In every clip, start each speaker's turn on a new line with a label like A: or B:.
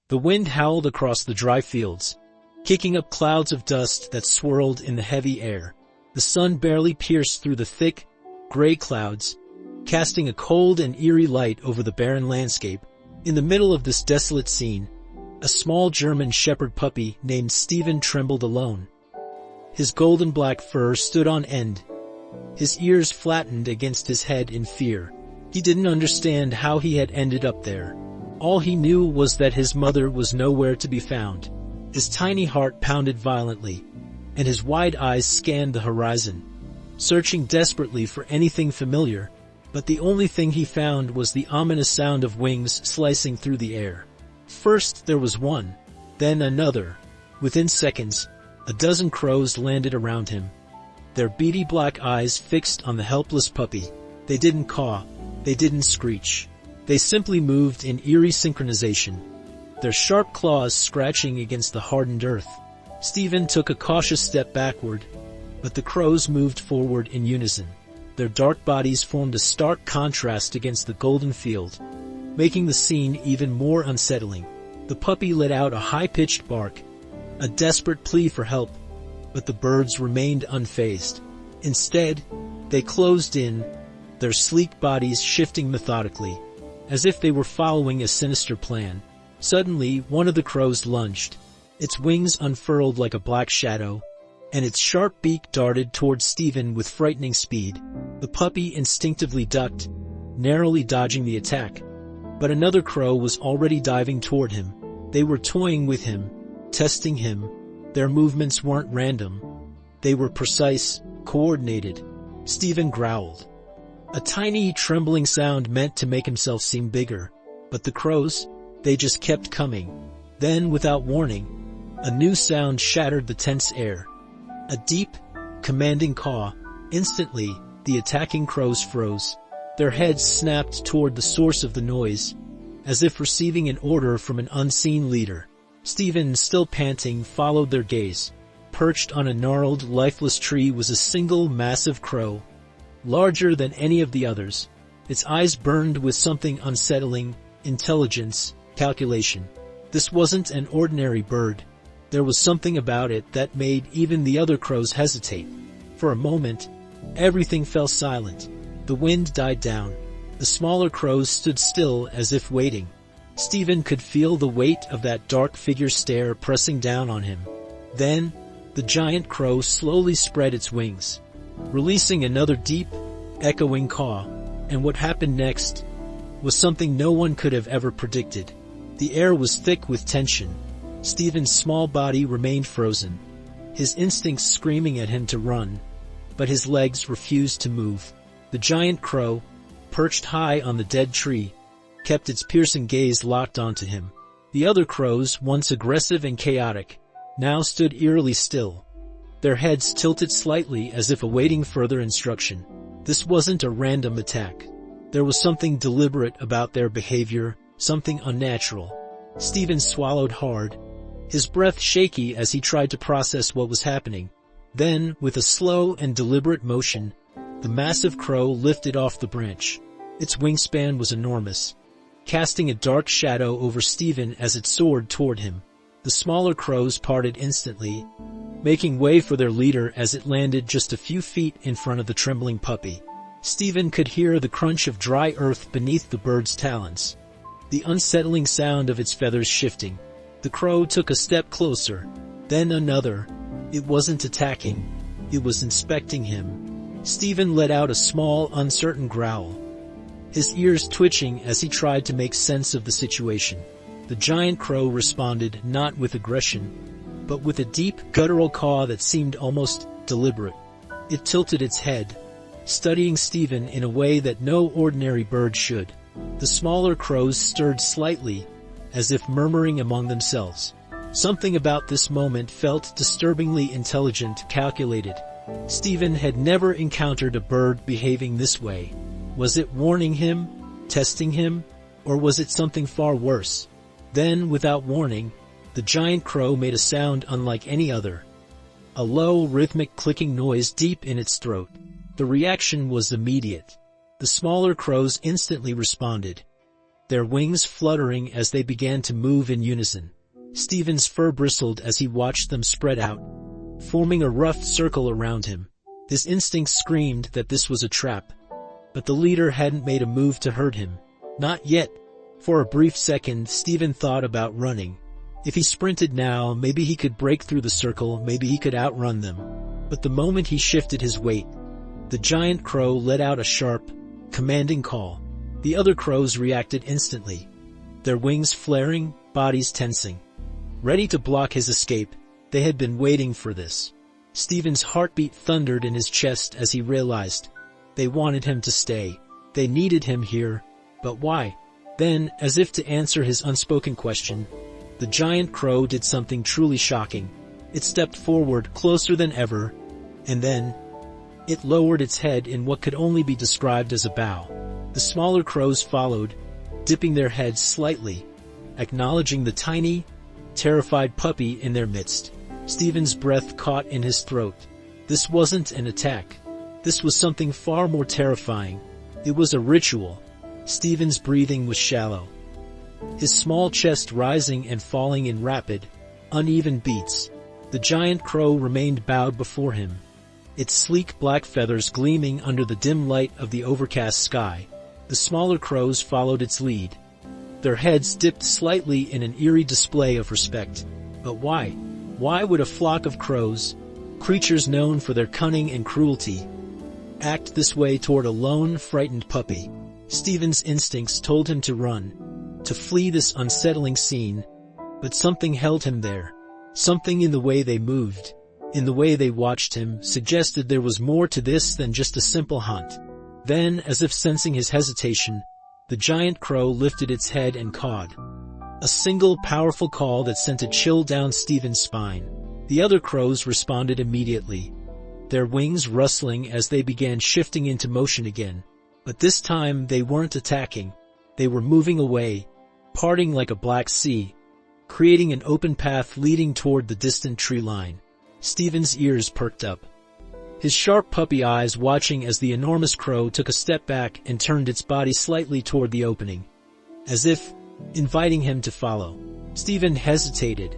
A: The wind howled across the dry fields, kicking up clouds of dust that swirled in the heavy air. The sun barely pierced through the thick, gray clouds, casting a cold and eerie light over the barren landscape. In the middle of this desolate scene, a small German shepherd puppy named Stephen trembled alone. His golden black fur stood on end, his ears flattened against his head in fear. He didn't understand how he had ended up there. All he knew was that his mother was nowhere to be found. His tiny heart pounded violently, and his wide eyes scanned the horizon, searching desperately for anything familiar, but the only thing he found was the ominous sound of wings slicing through the air. First there was one, then another. Within seconds, a dozen crows landed around him, their beady black eyes fixed on the helpless puppy. They didn't caw, they didn't screech. They simply moved in eerie synchronization, their sharp claws scratching against the hardened earth. Stephen took a cautious step backward, but the crows moved forward in unison. Their dark bodies formed a stark contrast against the golden field, making the scene even more unsettling. The puppy let out a high-pitched bark, a desperate plea for help, but the birds remained unfazed. Instead, they closed in, their sleek bodies shifting methodically, as if they were following a sinister plan. Suddenly, one of the crows lunged. Its wings unfurled like a black shadow, and its sharp beak darted towards Stephen with frightening speed. The puppy instinctively ducked, narrowly dodging the attack. But another crow was already diving toward him. They were toying with him, testing him. Their movements weren't random. They were precise, coordinated. Stephen growled. A tiny, trembling sound meant to make himself seem bigger. But the crows, they just kept coming. Then, without warning, a new sound shattered the tense air. A deep, commanding caw. Instantly, the attacking crows froze. Their heads snapped toward the source of the noise, as if receiving an order from an unseen leader. Stephen, still panting, followed their gaze. Perched on a gnarled, lifeless tree was a single massive crow, larger than any of the others. Its eyes burned with something unsettling: intelligence, calculation. This wasn't an ordinary bird. There was something about it that made even the other crows hesitate. For a moment, everything fell silent. The wind died down. The smaller crows stood still as if waiting. Stephen could feel the weight of that dark figure stare pressing down on him. Then, the giant crow slowly spread its wings, releasing another deep, echoing caw. And what happened next was something no one could have ever predicted. The air was thick with tension. Stephen's small body remained frozen, his instincts screaming at him to run, but his legs refused to move. The giant crow, perched high on the dead tree, kept its piercing gaze locked onto him. The other crows, once aggressive and chaotic, now stood eerily still, their heads tilted slightly as if awaiting further instruction. This wasn't a random attack. There was something deliberate about their behavior, something unnatural. Stephen swallowed hard, his breath shaky as he tried to process what was happening. Then, with a slow and deliberate motion, the massive crow lifted off the branch. Its wingspan was enormous, casting a dark shadow over Stephen as it soared toward him. The smaller crows parted instantly, making way for their leader as it landed just a few feet in front of the trembling puppy. Stephen could hear the crunch of dry earth beneath the bird's talons, the unsettling sound of its feathers shifting. The crow took a step closer, then another. It wasn't attacking, it was inspecting him. Stephen let out a small, uncertain growl, his ears twitching as he tried to make sense of the situation. The giant crow responded not with aggression, but with a deep, guttural caw that seemed almost deliberate. It tilted its head, studying Stephen in a way that no ordinary bird should. The smaller crows stirred slightly, as if murmuring among themselves. Something about this moment felt disturbingly intelligent, calculated. Stephen had never encountered a bird behaving this way. Was it warning him, testing him, or was it something far worse? Then, without warning, the giant crow made a sound unlike any other. A low, rhythmic clicking noise deep in its throat. The reaction was immediate. The smaller crows instantly responded. their wings fluttering as they began to move in unison. Stephen's fur bristled as he watched them spread out, forming a rough circle around him. His instincts screamed that this was a trap. But the leader hadn't made a move to hurt him. Not yet. For a brief second, Stephen thought about running. If he sprinted now, maybe he could break through the circle, maybe he could outrun them. But the moment he shifted his weight, the giant crow let out a sharp, commanding call. The other crows reacted instantly, their wings flaring, bodies tensing. Ready to block his escape, they had been waiting for this. Stephen's heartbeat thundered in his chest as he realized they wanted him to stay. They needed him here. But why? Then, as if to answer his unspoken question, the giant crow did something truly shocking. It stepped forward, closer than ever, and then it lowered its head in what could only be described as a bow. The smaller crows followed, dipping their heads slightly, acknowledging the tiny, terrified puppy in their midst. Stephen's breath caught in his throat. This wasn't an attack. This was something far more terrifying. It was a ritual. Stephen's breathing was shallow, his small chest rising and falling in rapid, uneven beats. The giant crow remained bowed before him, its sleek black feathers gleaming under the dim light of the overcast sky. The smaller crows followed its lead, their heads dipped slightly in an eerie display of respect. But why? Why would a flock of crows, creatures known for their cunning and cruelty, act this way toward a lone, frightened puppy? Stephen's instincts told him to run, to flee this unsettling scene, but something held him there. Something in the way they moved, in the way they watched him, suggested there was more to this than just a simple hunt. Then, as if sensing his hesitation, the giant crow lifted its head and cawed. A single powerful call that sent a chill down Stephen's spine. The other crows responded immediately, their wings rustling as they began shifting into motion again. But this time they weren't attacking. They were moving away, parting like a black sea, creating an open path leading toward the distant tree line. Stephen's ears perked up, his sharp puppy eyes watching as the enormous crow took a step back and turned its body slightly toward the opening, as if inviting him to follow. Stephen hesitated.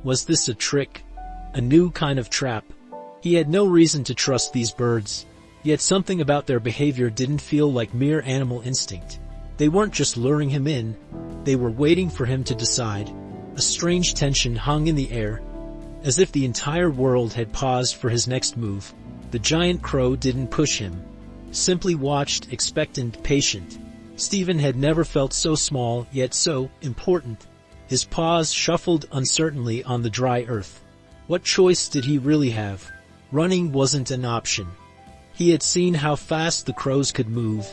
A: Was this a trick? A new kind of trap? He had no reason to trust these birds, yet something about their behavior didn't feel like mere animal instinct. They weren't just luring him in, they were waiting for him to decide. A strange tension hung in the air, as if the entire world had paused for his next move. The giant crow didn't push him, simply watched, expectant, patient. Stephen had never felt so small, yet so important. His paws shuffled uncertainly on the dry earth. What choice did he really have? Running wasn't an option. He had seen how fast the crows could move,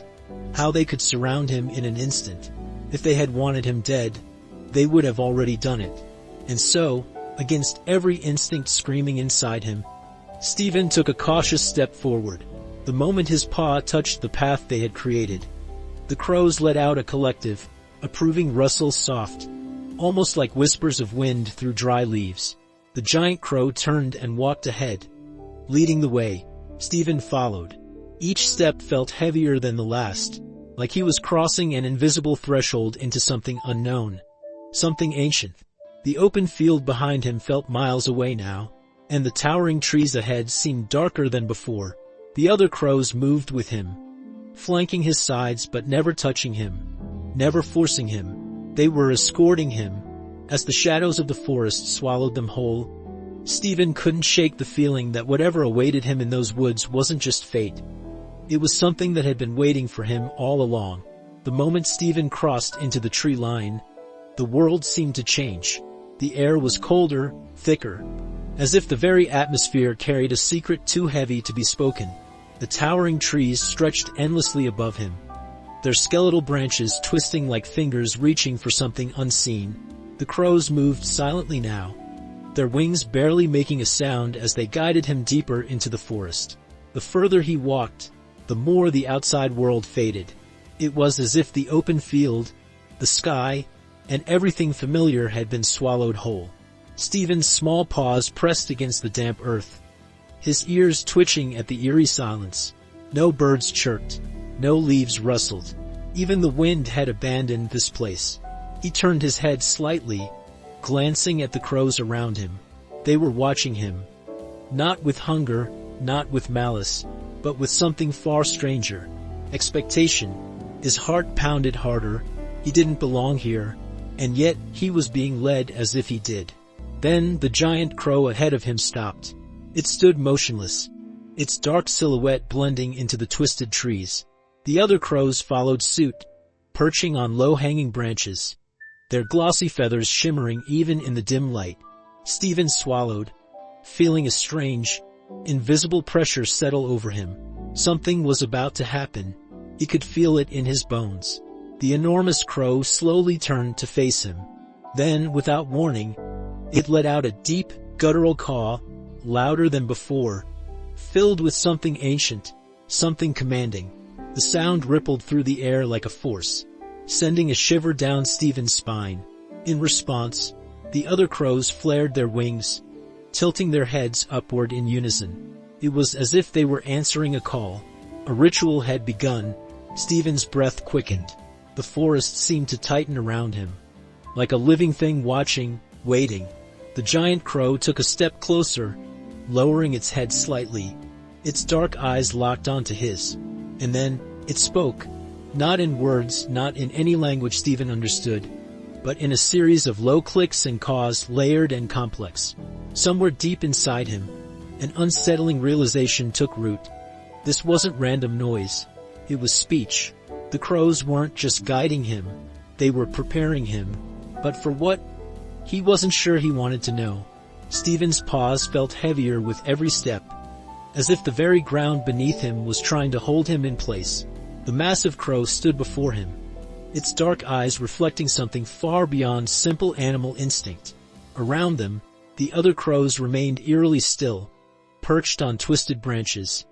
A: how they could surround him in an instant. If they had wanted him dead, they would have already done it. And so, against every instinct screaming inside him, Stephen took a cautious step forward. The moment his paw touched the path they had created, the crows let out a collective, approving rustle, soft, almost like whispers of wind through dry leaves. The giant crow turned and walked ahead, leading the way. Stephen followed. Each step felt heavier than the last, like he was crossing an invisible threshold into something unknown, something ancient. The open field behind him felt miles away now, and the towering trees ahead seemed darker than before. The other crows moved with him, flanking his sides but never touching him, never forcing him. They were escorting him, as the shadows of the forest swallowed them whole. Stephen couldn't shake the feeling that whatever awaited him in those woods wasn't just fate. It was something that had been waiting for him all along. The moment Stephen crossed into the tree line, the world seemed to change. The air was colder, thicker, as if the very atmosphere carried a secret too heavy to be spoken. The towering trees stretched endlessly above him, their skeletal branches twisting like fingers reaching for something unseen. The crows moved silently now, their wings barely making a sound as they guided him deeper into the forest. The further he walked, the more the outside world faded. It was as if the open field, the sky, and everything familiar had been swallowed whole. Stephen's small paws pressed against the damp earth, his ears twitching at the eerie silence. No birds chirped, no leaves rustled. Even the wind had abandoned this place. He turned his head slightly, glancing at the crows around him. They were watching him. Not with hunger, not with malice, but with something far stranger. Expectation. His heart pounded harder. He didn't belong here, and yet he was being led as if he did. Then the giant crow ahead of him stopped. It stood motionless, its dark silhouette blending into the twisted trees. The other crows followed suit, perching on low-hanging branches, their glossy feathers shimmering even in the dim light. Stephen swallowed, feeling a strange, invisible pressure settle over him. Something was about to happen. He could feel it in his bones. The enormous crow slowly turned to face him. Then, without warning, it let out a deep, guttural caw, louder than before, filled with something ancient, something commanding. The sound rippled through the air like a force, sending a shiver down Stephen's spine. In response, the other crows flared their wings, tilting their heads upward in unison. It was as if they were answering a call. A ritual had begun. Stephen's breath quickened. The forest seemed to tighten around him, like a living thing watching, waiting. The giant crow took a step closer, lowering its head slightly. Its dark eyes locked onto his. And then, it spoke. Not in words, not in any language Stephen understood, but in a series of low clicks and caws, layered and complex. Somewhere deep inside him, an unsettling realization took root. This wasn't random noise. It was speech. The crows weren't just guiding him, they were preparing him. But for what? He wasn't sure he wanted to know. Stephen's paws felt heavier with every step, as if the very ground beneath him was trying to hold him in place. The massive crow stood before him, its dark eyes reflecting something far beyond simple animal instinct. Around them, the other crows remained eerily still, perched on twisted branches,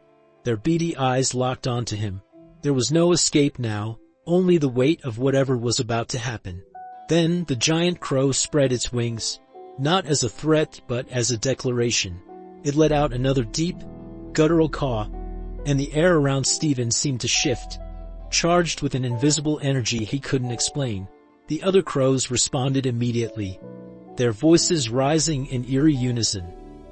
A: their beady eyes locked onto him. There was no escape now, only the weight of whatever was about to happen. Then the giant crow spread its wings, not as a threat but as a declaration. It let out another deep, guttural caw, and the air around Stephen seemed to shift, charged with an invisible energy he couldn't explain. The other crows responded immediately, their voices rising in eerie unison.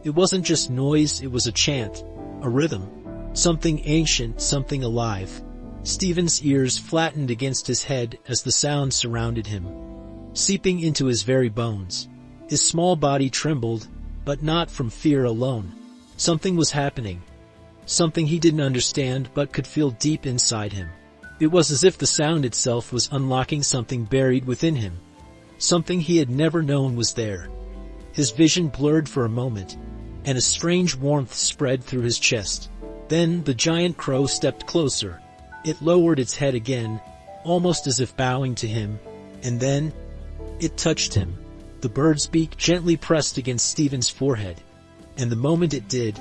A: It wasn't just noise, it was a chant, a rhythm, something ancient, something alive. Stephen's ears flattened against his head as the sound surrounded him, seeping into his very bones. His small body trembled, but not from fear alone. Something was happening, something he didn't understand but could feel deep inside him. It was as if the sound itself was unlocking something buried within him, something he had never known was there. His vision blurred for a moment, and a strange warmth spread through his chest. Then the giant crow stepped closer. It lowered its head again, almost as if bowing to him, and then it touched him. The bird's beak gently pressed against Stephen's forehead, and the moment it did,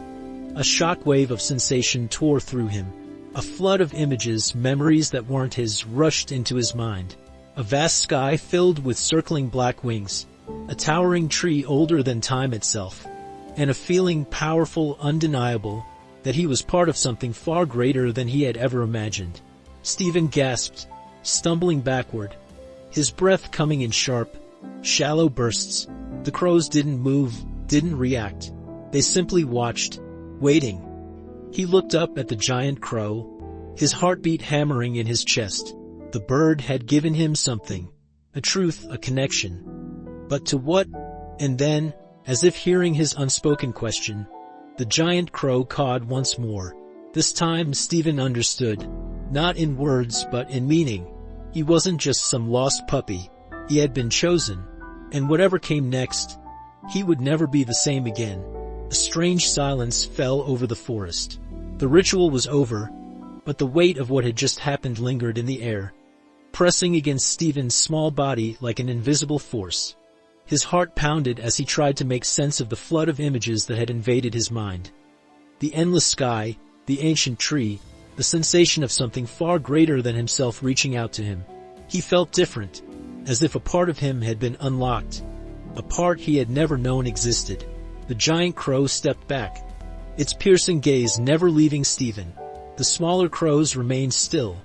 A: a shockwave of sensation tore through him. A flood of images, memories that weren't his, rushed into his mind. A vast sky filled with circling black wings, a towering tree older than time itself, and a feeling powerful, undeniable, that he was part of something far greater than he had ever imagined. Stephen gasped, stumbling backward, his breath coming in sharp, shallow bursts. The crows didn't move, didn't react. They simply watched, waiting. He looked up at the giant crow, his heartbeat hammering in his chest. The bird had given him something, a truth, a connection. But to what? And then, as if hearing his unspoken question, the giant crow cawed once more. This time Stephen understood, not in words but in meaning. He wasn't just some lost puppy. He had been chosen, and whatever came next, he would never be the same again. A strange silence fell over the forest. The ritual was over, but the weight of what had just happened lingered in the air, pressing against Stephen's small body like an invisible force. His heart pounded as he tried to make sense of the flood of images that had invaded his mind. The endless sky, the ancient tree, the sensation of something far greater than himself reaching out to him. He felt different, as if a part of him had been unlocked, a part he had never known existed. The giant crow stepped back, its piercing gaze never leaving Stephen. The smaller crows remained still,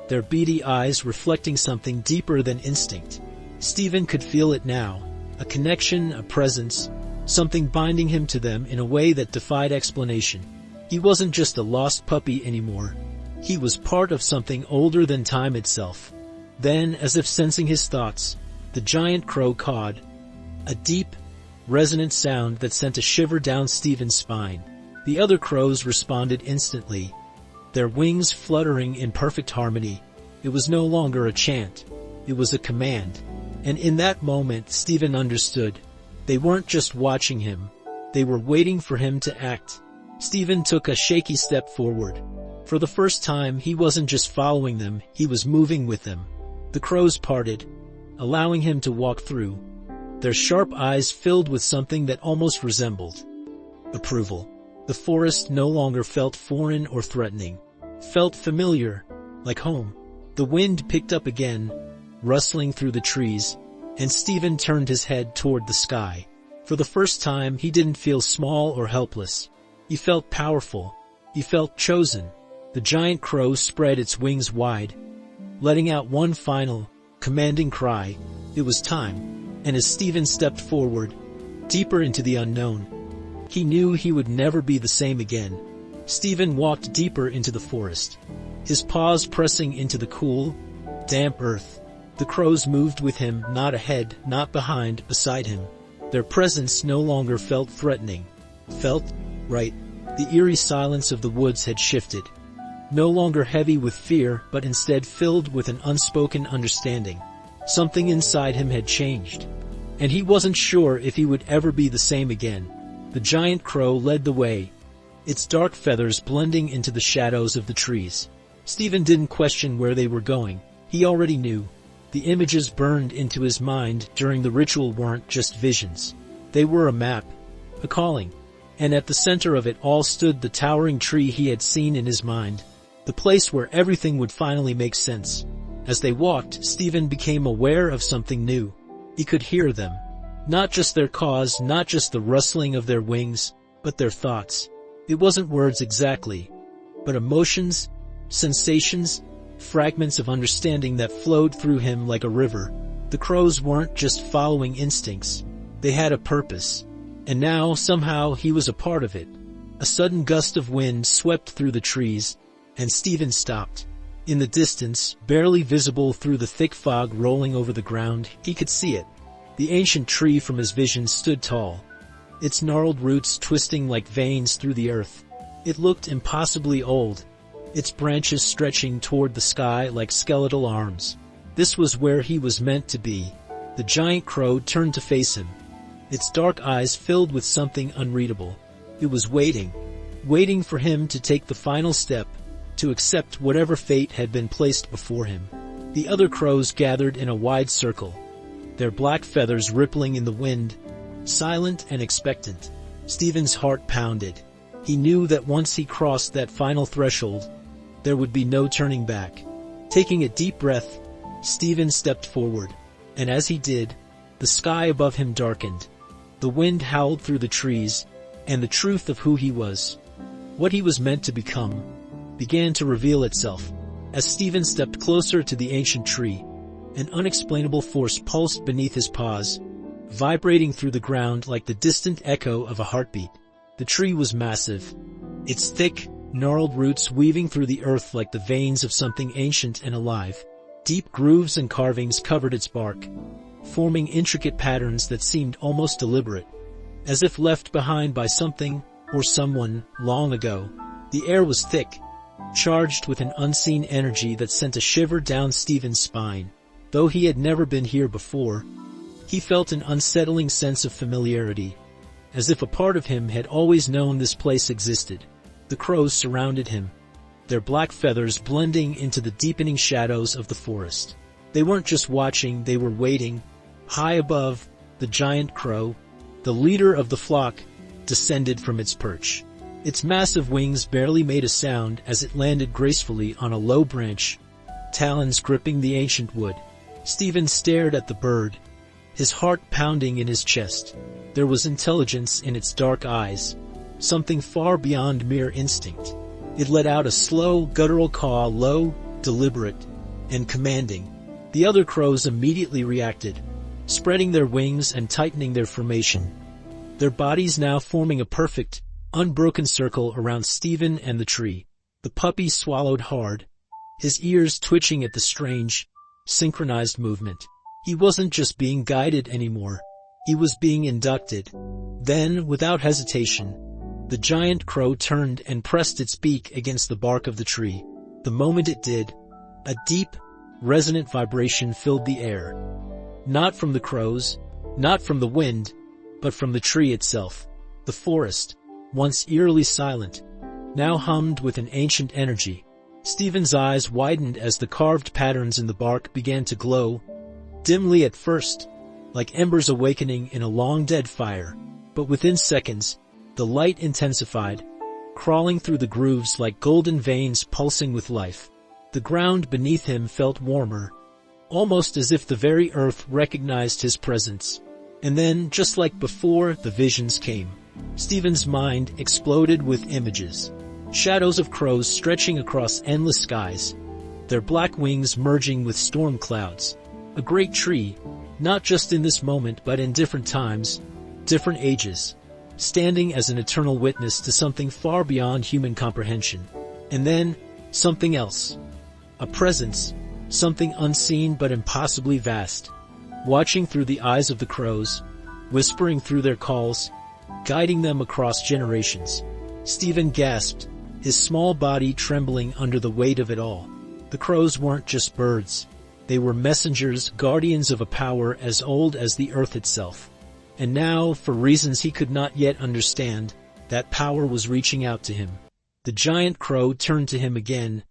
A: their beady eyes reflecting something deeper than instinct. Stephen could feel it now, a connection, a presence, something binding him to them in a way that defied explanation. He wasn't just a lost puppy anymore. He was part of something older than time itself. Then, as if sensing his thoughts, the giant crow cawed, a deep, resonant sound that sent a shiver down Stephen's spine. The other crows responded instantly, their wings fluttering in perfect harmony. It was no longer a chant. It was a command. And in that moment, Stephen understood. They weren't just watching him. They were waiting for him to act. Stephen took a shaky step forward. For the first time, he wasn't just following them, he was moving with them. The crows parted, allowing him to walk through, their sharp eyes filled with something that almost resembled approval. The forest no longer felt foreign or threatening. Felt familiar, like home. The wind picked up again, rustling through the trees, and Stephen turned his head toward the sky. For the first time, he didn't feel small or helpless. He felt powerful. He felt chosen. The giant crow spread its wings wide, letting out one final, commanding cry. It was time. And as Stephen stepped forward, deeper into the unknown, he knew he would never be the same again. Stephen walked deeper into the forest, his paws pressing into the cool, damp earth. The crows moved with him, not ahead, not behind, beside him. Their presence no longer felt threatening. Felt right. The eerie silence of the woods had shifted. No longer heavy with fear, but instead filled with an unspoken understanding. Something inside him had changed, and he wasn't sure if he would ever be the same again. The giant crow led the way, its dark feathers blending into the shadows of the trees. Stephen didn't question where they were going. He already knew. The images burned into his mind during the ritual weren't just visions. They were a map, a calling. And at the center of it all stood the towering tree he had seen in his mind, the place where everything would finally make sense. As they walked, Stephen became aware of something new. He could hear them. Not just their caws, not just the rustling of their wings, but their thoughts. It wasn't words exactly, but emotions, sensations, fragments of understanding that flowed through him like a river. The crows weren't just following instincts. They had a purpose. And now, somehow, he was a part of it. A sudden gust of wind swept through the trees, and Stephen stopped. In the distance, barely visible through the thick fog rolling over the ground, he could see it. The ancient tree from his vision stood tall, its gnarled roots twisting like veins through the earth. It looked impossibly old, its branches stretching toward the sky like skeletal arms. This was where he was meant to be. The giant crow turned to face him, its dark eyes filled with something unreadable. It was waiting for him to take the final step, to accept whatever fate had been placed before him. The other crows gathered in a wide circle, their black feathers rippling in the wind, silent and expectant. Stephen's heart pounded. He knew that once he crossed that final threshold, there would be no turning back. Taking a deep breath, Stephen stepped forward, and as he did, the sky above him darkened. The wind howled through the trees, and the truth of who he was, what he was meant to become, began to reveal itself. As Stephen stepped closer to the ancient tree, an unexplainable force pulsed beneath his paws, vibrating through the ground like the distant echo of a heartbeat. The tree was massive, its thick, gnarled roots weaving through the earth like the veins of something ancient and alive. Deep grooves and carvings covered its bark, forming intricate patterns that seemed almost deliberate, as if left behind by something or someone long ago. The air was thick, charged with an unseen energy that sent a shiver down Stephen's spine. Though he had never been here before, he felt an unsettling sense of familiarity, as if a part of him had always known this place existed. The crows surrounded him, their black feathers blending into the deepening shadows of the forest. They weren't just watching, they were waiting. High above, the giant crow, the leader of the flock, descended from its perch. Its massive wings barely made a sound as it landed gracefully on a low branch, talons gripping the ancient wood. Stephen stared at the bird, his heart pounding in his chest. There was intelligence in its dark eyes, something far beyond mere instinct. It let out a slow, guttural caw, low, deliberate, and commanding. The other crows immediately reacted, spreading their wings and tightening their formation, their bodies now forming a perfect, unbroken circle around Stephen and the tree. The puppy swallowed hard, his ears twitching at the strange, synchronized movement. He wasn't just being guided anymore. He was being inducted. Then, without hesitation, the giant crow turned and pressed its beak against the bark of the tree. The moment it did, a deep, resonant vibration filled the air. Not from the crows, not from the wind, but from the tree itself. The forest, once eerily silent, now hummed with an ancient energy. Stephen's eyes widened as the carved patterns in the bark began to glow, dimly at first, like embers awakening in a long-dead fire. But within seconds, the light intensified, crawling through the grooves like golden veins pulsing with life. The ground beneath him felt warmer, almost as if the very earth recognized his presence. And then, just like before, the visions came. Stephen's mind exploded with images. Shadows of crows stretching across endless skies, their black wings merging with storm clouds. A great tree, not just in this moment but in different times, different ages, standing as an eternal witness to something far beyond human comprehension. And then, something else. A presence, something unseen but impossibly vast, watching through the eyes of the crows, whispering through their calls, guiding them across generations. Stephen gasped, his small body trembling under the weight of it all. The crows weren't just birds. They were messengers, guardians of a power as old as the earth itself. And now, for reasons he could not yet understand, that power was reaching out to him. The giant crow turned to him again,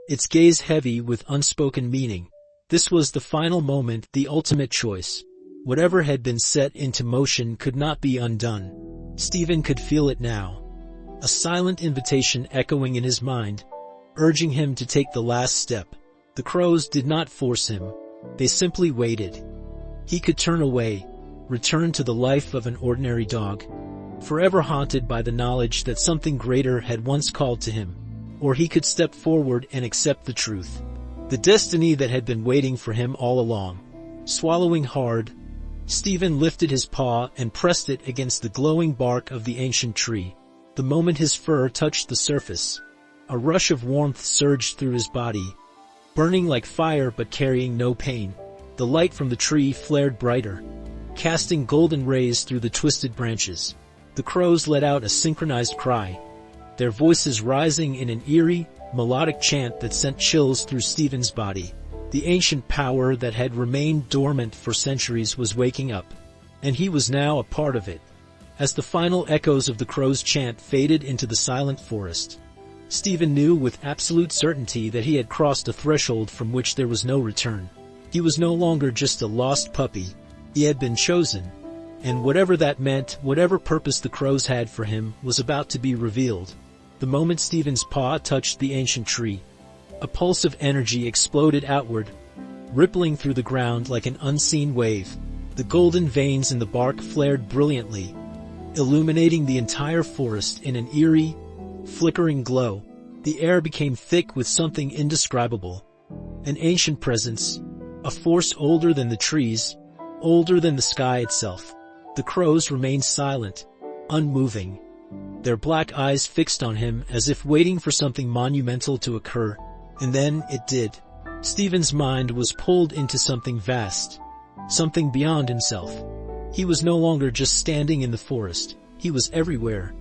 A: its gaze heavy with unspoken meaning. This was the final moment, the ultimate choice. Whatever had been set into motion could not be undone. Stephen could feel it now. A silent invitation echoing in his mind, urging him to take the last step. The crows did not force him. They simply waited. He could turn away, return to the life of an ordinary dog, forever haunted by the knowledge that something greater had once called to him. Or he could step forward and accept the truth. The destiny that had been waiting for him all along. Swallowing hard, Stephen lifted his paw and pressed it against the glowing bark of the ancient tree. The moment his fur touched the surface, a rush of warmth surged through his body, burning like fire but carrying no pain. The light from the tree flared brighter, casting golden rays through the twisted branches. The crows let out a synchronized cry, their voices rising in an eerie, melodic chant that sent chills through Stephen's body. The ancient power that had remained dormant for centuries was waking up, and he was now a part of it. As the final echoes of the crow's chant faded into the silent forest, Stephen knew with absolute certainty that he had crossed a threshold from which there was no return. He was no longer just a lost puppy. He had been chosen, and whatever that meant, whatever purpose the crows had for him, was about to be revealed. The moment Stephen's paw touched the ancient tree, a pulse of energy exploded outward, rippling through the ground like an unseen wave. The golden veins in the bark flared brilliantly, illuminating the entire forest in an eerie, flickering glow. The air became thick with something indescribable. An ancient presence, a force older than the trees, older than the sky itself. The crows remained silent, unmoving, their black eyes fixed on him as if waiting for something monumental to occur. And then it did. Stephen's mind was pulled into something vast, something beyond himself. He was no longer just standing in the forest. He was everywhere,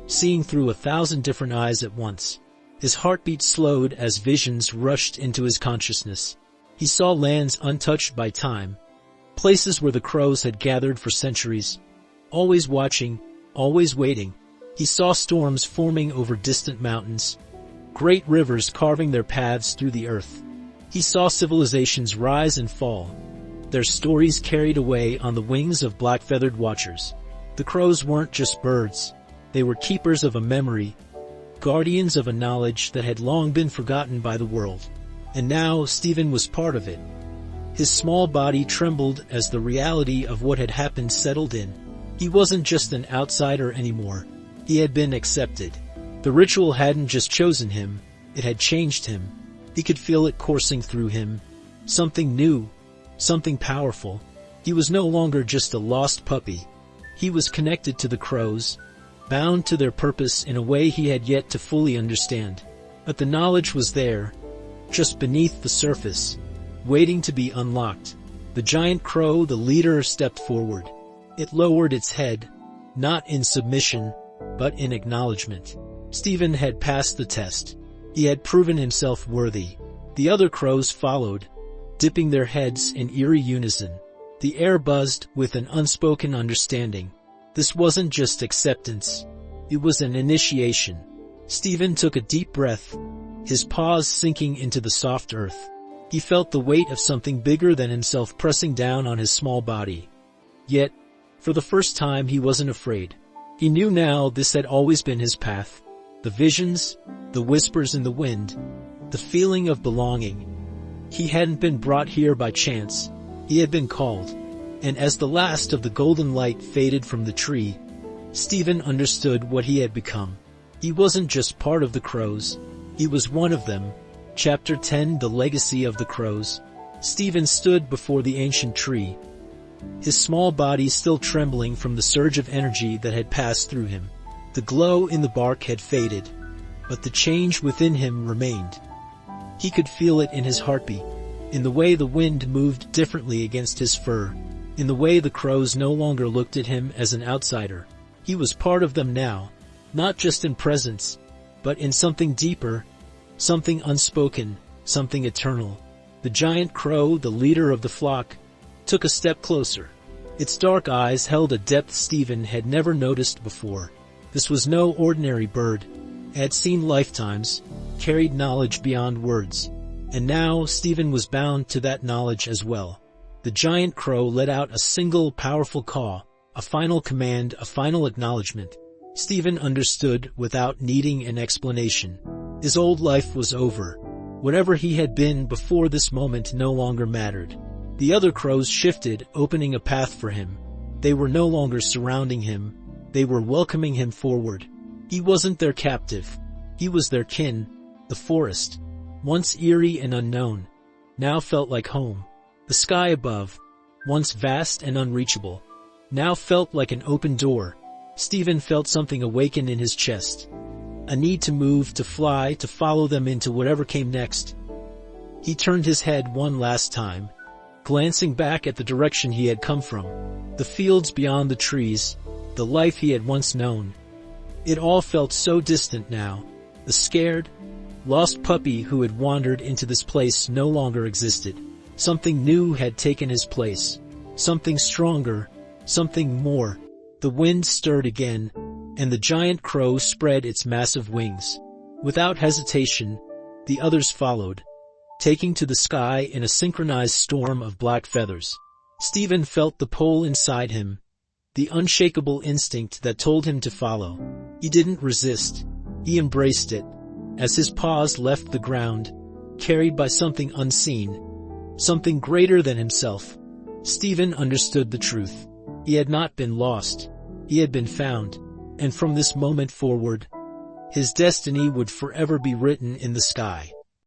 A: seeing through 1,000 different eyes at once. His heartbeat slowed as visions rushed into his consciousness. He saw lands untouched by time, places where the crows had gathered for centuries, always watching, always waiting. He saw storms forming over distant mountains, great rivers carving their paths through the earth. He saw civilizations rise and fall, their stories carried away on the wings of black-feathered watchers. The crows weren't just birds. They were keepers of a memory, guardians of a knowledge that had long been forgotten by the world. And now Stephen was part of it. His small body trembled as the reality of what had happened settled in. He wasn't just an outsider anymore. He had been accepted. The ritual hadn't just chosen him, it had changed him. He could feel it coursing through him. Something new, something powerful. He was no longer just a lost puppy. He was connected to the crows, bound to their purpose in a way he had yet to fully understand. But the knowledge was there, just beneath the surface, waiting to be unlocked. The giant crow, the leader, stepped forward. It lowered its head, not in submission, but in acknowledgement. Stephen had passed the test. He had proven himself worthy. The other crows followed, dipping their heads in eerie unison. The air buzzed with an unspoken understanding. This wasn't just acceptance. It was an initiation. Stephen took a deep breath, his paws sinking into the soft earth. He felt the weight of something bigger than himself pressing down on his small body. Yet, for the first time, he wasn't afraid. He knew now this had always been his path. The visions, the whispers in the wind, the feeling of belonging. He hadn't been brought here by chance. He had been called. And as the last of the golden light faded from the tree, Stephen understood what he had become. He wasn't just part of the crows. He was one of them. Chapter 10: The Legacy of the Crows. Stephen stood before the ancient tree, his small body still trembling from the surge of energy that had passed through him. The glow in the bark had faded, but the change within him remained. He could feel it in his heartbeat, in the way the wind moved differently against his fur, in the way the crows no longer looked at him as an outsider. He was part of them now, not just in presence, but in something deeper, something unspoken, something eternal. The giant crow, the leader of the flock, took a step closer. Its dark eyes held a depth Stephen had never noticed before. This was no ordinary bird. It had seen lifetimes, carried knowledge beyond words. And now Stephen was bound to that knowledge as well. The giant crow let out a single powerful caw, a final command, a final acknowledgement. Stephen understood without needing an explanation. His old life was over. Whatever he had been before this moment no longer mattered. The other crows shifted, opening a path for him. They were no longer surrounding him. They were welcoming him forward. He wasn't their captive. He was their kin. The forest, once eerie and unknown, now felt like home. The sky above, once vast and unreachable, now felt like an open door. Stephen felt something awaken in his chest. A need to move, to fly, to follow them into whatever came next. He turned his head one last time, glancing back at the direction he had come from. The fields beyond the trees, the life he had once known. It all felt so distant now. The scared, lost puppy who had wandered into this place no longer existed. Something new had taken his place. Something stronger, something more. The wind stirred again, and the giant crow spread its massive wings. Without hesitation, the others followed, taking to the sky in a synchronized storm of black feathers. Stephen felt the pull inside him, the unshakable instinct that told him to follow. He didn't resist. He embraced it. As his paws left the ground, carried by something unseen, something greater than himself, Stephen understood the truth. He had not been lost. He had been found. And from this moment forward, his destiny would forever be written in the sky.